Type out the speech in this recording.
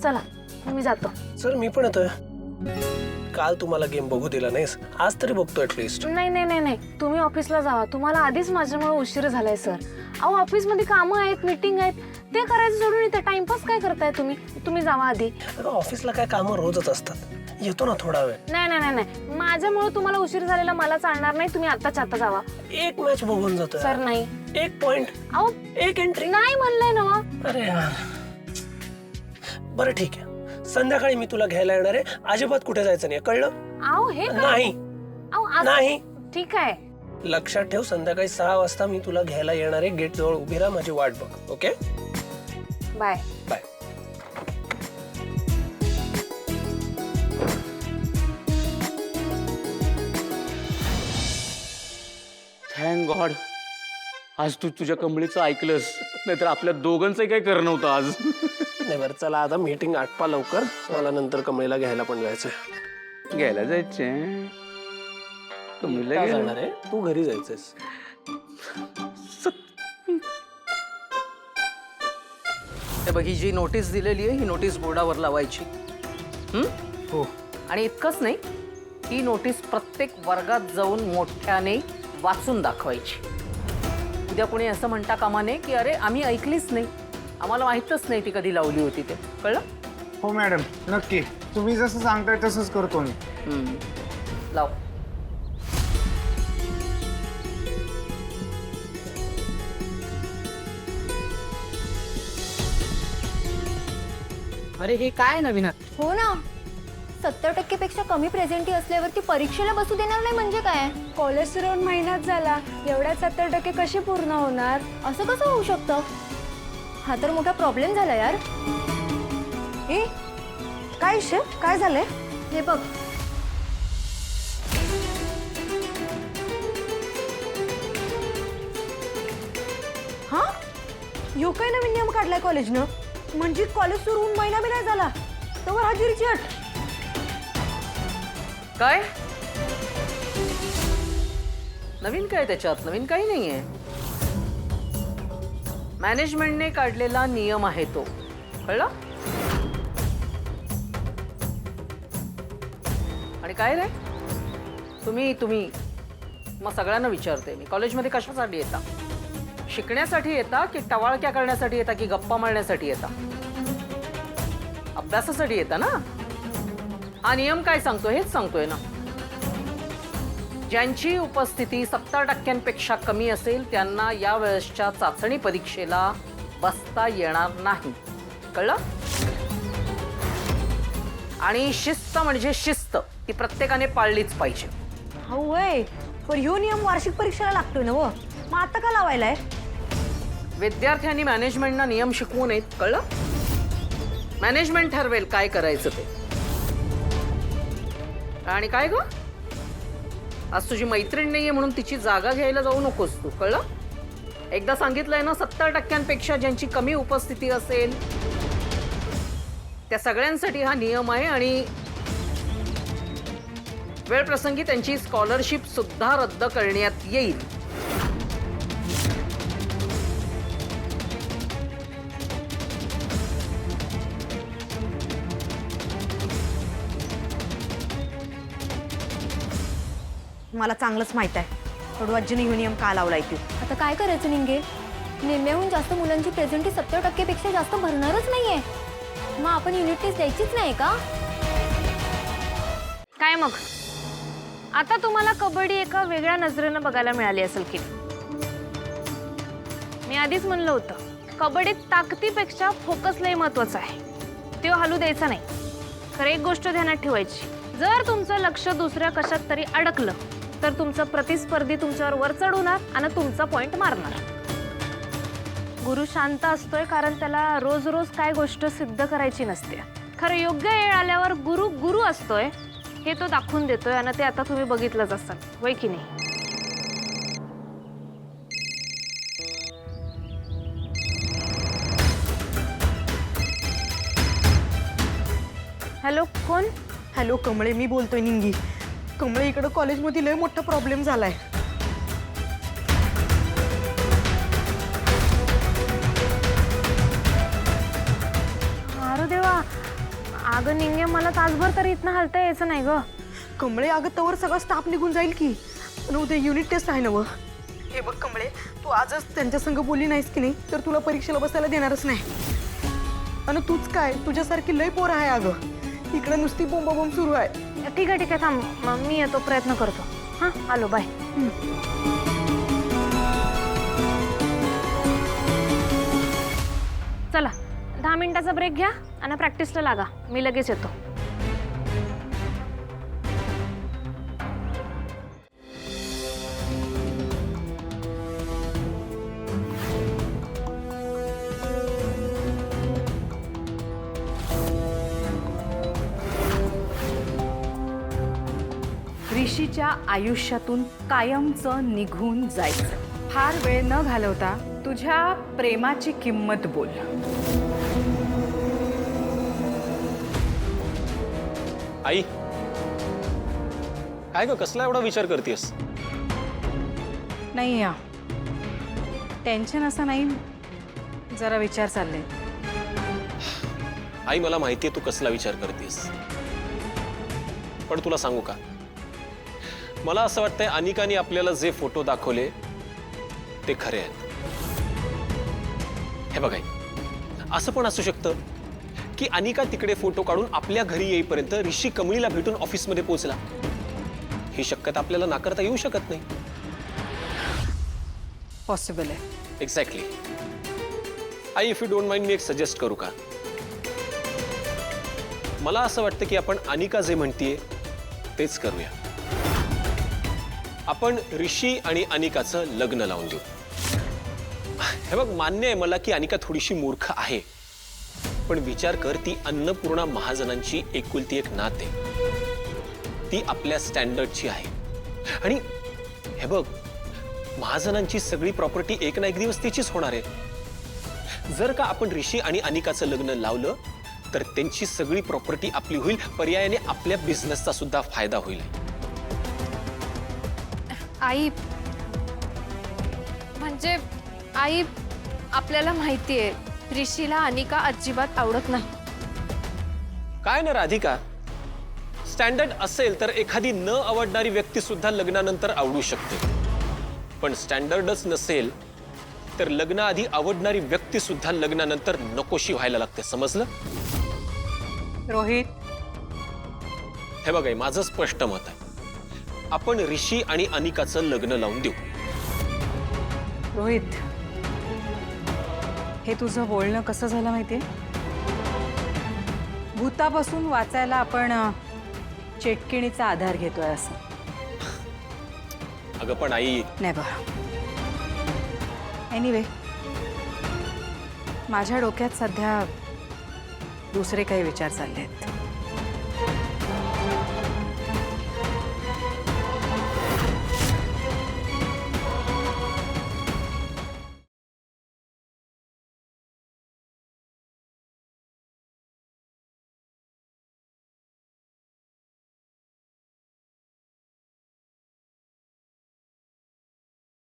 चला मी जातो. सर मी पण येतोय. काल तुम्हाला गेम बघू दिला नाहीस, आज तरी बघतो ऍटलीस्ट. नाही नाही नाही नाही, तुम्ही ऑफिसला जावा. तुम्हाला आधीच माझ्यामुळे उशीर झालाय सर. अहो ऑफिसमध्ये कामं आहेत, मीटिंग आहेत, ते करायचं सोडून इथे टाइमपास काय करताय तुम्ही? तुम्ही जावा आधी. अगं ऑफिसला काय कामं रोजच असतात, येतो ना थोडा वेळ. नाही नाही नाही नाही, माझ्यामुळे तुम्हाला उशीर झालेला मला चालणार नाही. तुम्ही आत्ताच्या आता जावा. एक मॅच बघून जातोय सर नाही. एक पॉइंट, अहो एक एंट्री. नाही म्हणलंय ना. अरे यार बरं ठीक आहे, संध्याकाळी मी तुला घ्यायला येणार आहे. अजिबात कुठे जायचं नाही, कळलं? अहो हे नाही अहो नाही. ठीक आहे. लक्षात ठेव, संध्याकाळी 6 वाजता मी तुला घ्यायला येणार आहे. गेट जवळ उभी राहा, माझी वाट बघ. Okay bye bye. Thank God आज तू तुझ्या कमळीचं ऐकलंस, नाहीतर आपल्या दोघांचंही काही करणं नव्हतं आज. नाही बरं चला आता मीटिंग आटपा लवकर, मला नंतर कमळीला घ्यायला पण जायचंय. घ्यायला जायचंय कमळीला काय घ्यायला? जाणार आहे तू? घरी जायचंयस? हे बघ, ही जी नोटीस दिलेली आहे ही नोटीस बोर्डावर लावायची. हो. आणि इतकंच नाही, ही नोटीस प्रत्येक वर्गात जाऊन मोठ्याने वाचून दाखवायची. उद्या कोणी असं म्हणता कामा नये की अरे आम्ही ऐकलीच नाही, आम्हाला माहीतच नाही ती कधी लावली होती. ते कळलं? हो मॅडम, नक्की. तुम्ही जसं सांगताय तसंच करतो मी. लाव. अरे हे काय नवीन? हो ना, 70% पेक्षा कमी प्रेझेंटी असल्यावरती परीक्षेला बसू देणार नाही म्हणजे काय? कॉलेज सुरू होऊन महिनाच झाला, एवढ्या 70% कसे पूर्ण होणार? असं कसं होऊ शकतं? हा तर मोठा प्रॉब्लेम झाला यार. ए काय विषय, काय झालंय? हे बघ, हा यो काय नवीन नियम काढलाय कॉलेजनं? म्हणजे कॉलेज सुरू होऊन महिना बी नाही झाला तोवर हजेरीची अट. काय नवीन? काय त्याच्यात नवीन काही नाहीये. मॅनेजमेंटने काढलेला नियम आहे तो, कळलं? आणि काय रे, तुम्ही मग सगळ्यांना विचारते मी, कॉलेजमध्ये कशासाठी येता? शिकण्यासाठी येता की टवाळक्या करण्यासाठी येता की गप्पा मारण्यासाठी येता? अभ्यासासाठी येता ना? हा नियम काय सांगतोय हेच सांगतोय ना. ज्यांची उपस्थिती 70%पेक्षा कमी असेल त्यांना या वेळेसच्या चाचणी परीक्षेला बसता येणार नाही, कळलं? आणि शिस्त म्हणजे शिस्त, ती प्रत्येकाने पाळलीच पाहिजे. हो वय, पण ह्यो नियम वार्षिक परीक्षेला लागतोय ना. मग आता का लावायलाय? विद्यार्थ्यांनी मॅनेजमेंटना नियम शिकवू नयेत, कळलं? मॅनेजमेंट ठरवेल काय करायचं ते. आणि काय ग, आज तुझी मैत्रीण नाहीये म्हणून तिची जागा घ्यायला जाऊ नकोस तू, कळलं? एकदा सांगितलंय ना, 70%पेक्षा ज्यांची कमी उपस्थिती असेल त्या सगळ्यांसाठी हा नियम आहे. आणि वेळ प्रसंगी त्यांची स्कॉलरशिप सुद्धा रद्द करण्यात येईल. मला चांगलंच माहित आहे कडूआजीने ह्यो नियम का लावलाय तू. आता काय करायचं निंगे? निम्म्याहून जास्त मुलांची प्रेझेंटी 70% पेक्षा जास्त भरणारच नाहीये. मग आपण युनिट टेस्ट द्यायचीच नाही का? काय मग आता तुम्हाला कबड्डी एका वेगळ्या नजरेनं बघायला मिळाली असेल की? मी आधीच म्हणलं होतं, कबड्डीत ताकदीपेक्षा फोकस लय महत्वाचा आहे, तो हलू द्यायचा नाही. खरं एक गोष्ट ध्यानात ठेवायची, जर तुमचं लक्ष दुसऱ्या कशात तरी अडकलं तर तुमचा प्रतिस्पर्धी तुमच्यावर वर चढवणार आणि तुमचा पॉइंट मारणार. गुरु शांत असतोय कारण त्याला रोज रोज काय गोष्ट सिद्ध करायची नसते. खरं योग्य वेळ आल्यावर गुरु गुरु असतोय हे तो दाखवून देतोय, आणि ते आता तुम्ही बघितलंच असाल, होय की नाही? हॅलो, कोण? हॅलो कमळे, मी बोलतोय निंगी. कमळे, इकडं कॉलेजमध्ये लय मोठा प्रॉब्लेम झालाय. अगं निंगे, मला तासभर तरी इथनं हलता यायचं नाही ग. कमळे, अगं तवर सगळा स्टाफ निघून जाईल की. आणि उद्या युनिट टेस्ट आहे ना व. हे बघ कमळे, तू आजच त्यांच्या संग बोलली नाहीस की नाही तर तुला परीक्षेला बसायला देणारच नाही. आणि तूच काय, तुझ्यासारखी लय पोर आहे अगं. इकडे नुसती बोंबाबोंब सुरू आहे. ठीक आहे थांब, मी येतो, प्रयत्न करतो. हां, आलो, बाय. चला 10 मिनिटाचा ब्रेक घ्या आणि प्रॅक्टिसला लागा. मी लगेच येतो. ऋषीच्या आयुष्यातून कायमचं निघून जायचं. फार वेळ न घालवता तुझ्या प्रेमाची किंमत बोल. आई, काय ग, कसला एवढा विचार करतेस? नाही या टेन्शन असं नाही, जरा विचार चालले. आई, मला माहितीये तू कसला विचार करतेस, पण तुला सांगू का, मला असं वाटतंय अनिकाने आपल्याला जे फोटो दाखवले ते खरे आहेत. हे बघ आई, असं पण असू शकतं की अनिका तिकडे फोटो काढून आपल्या घरी येईपर्यंत ऋषी कमळीला भेटून ऑफिसमध्ये पोहोचला. ही शक्यता आपल्याला नाकारता येऊ शकत नाही. पॉसिबल आहे. Exactly. I, if you don't mind, मी एक सजेस्ट करू का? मला असं वाटतं की आपण अनिका जे म्हणतीये तेच करूया. आपण ऋषी आणि अनिकाचं लग्न लावून देऊ. हे बघ, मान्य आहे मला की अनिका थोडीशी मूर्ख आहे, पण विचार कर, ती अन्नपूर्णा महाजनांची एकुलती एक नात आहे. ती आपल्या स्टँडर्डची आहे. आणि हे बघ, महाजनांची सगळी प्रॉपर्टी एक ना एक दिवस तिचीच होणार आहे. जर का आपण ऋषी आणि अनिकाचं लग्न लावलं तर त्यांची सगळी प्रॉपर्टी आपली होईल. पर्यायाने आपल्या बिझनेसचा सुद्धा फायदा होईल. आई, म्हणजे आई, आपल्याला माहिती आहे ऋषीला अनिका अजिबात आवडत नाही. काय ना राधिका, स्टँडर्ड असेल तर एखादी न आवडणारी व्यक्ती सुद्धा लग्नानंतर आवडू शकते, पण स्टँडर्डच नसेल तर लग्नाआधी आवडणारी व्यक्ती सुद्धा लग्नानंतर नकोशी व्हायला लागते. समजलं? रोहित, हे बघा, माझं स्पष्ट मत आहे, आपण ऋषी आणि अनिकाचं लग्न लावून देऊ. रोहित, हे तुझं बोलणं कसं झालं माहितीये? भूतापासून वाचायला आपण चेटकिणीचा आधार घेतोय असं. अगं पण आई, नेव्हर. एनिवे, माझ्या डोक्यात सध्या दुसरे काही विचार चालले आहेत.